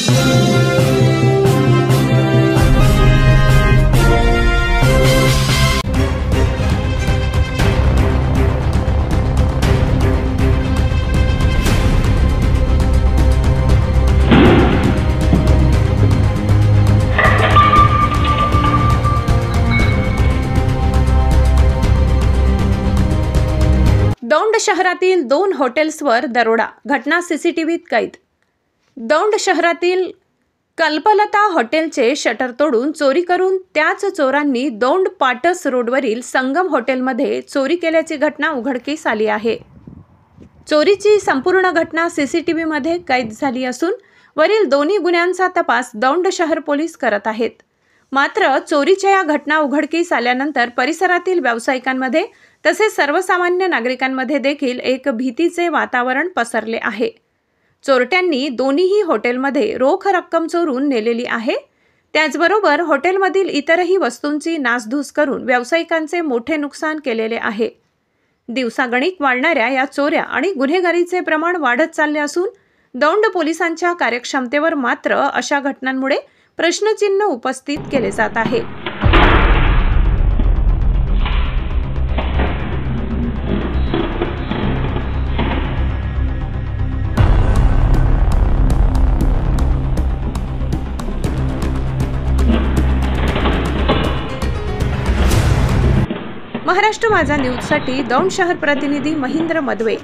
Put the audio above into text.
दौंड शहरातील 2 हॉटेल्सवर दरोडा, घटना सीसीटीव्हीत कैद। दौंड शहरातील कल्पलता हॉटेलचे शटर तोडून चोरी करून त्याच चोरांनी दौंड पाटस रोडवरील संगम हॉटेलमध्ये चोरी केल्याची घटना उघडकीस आली आहे। चोरीची संपूर्ण घटना सीसीटीव्हीमध्ये कैद झाली असून वरील दोन्ही गुन्ह्यांचा तपास दौंड शहर पोलीस करत आहेत। मात्र चोरीच्या या घटना उघडकीस आल्यानंतर परिसरातील व्यावसायिकांमध्ये तसेच सर्वसामान्य नागरिकांमध्ये देखील एक भीतीचे वातावरण पसरले आहे। चोरट्यांनी दोन्हीही हॉटेलमध्ये रोख रक्कम चोरून नेलेली आहे। त्याचबरोबर हॉटेलमधील इतरही वस्तूंची नासधूस करून व्यावसायिकांचे मोठे नुकसान केलेले आहे। दिवसागणिक वाढणाऱ्या या चोऱ्या आणि गुन्हेगारीचे प्रमाण वाढत चालले असून दौंड पोलिसांच्या कार्यक्षमतेवर मात्र अशा घटनांमुळे प्रश्नचिन्ह उपस्थित केले जात आहे। महाराष्ट्र माझा न्यूजसाठी दौंड शहर प्रतिनिधी महेंद्र मदवे।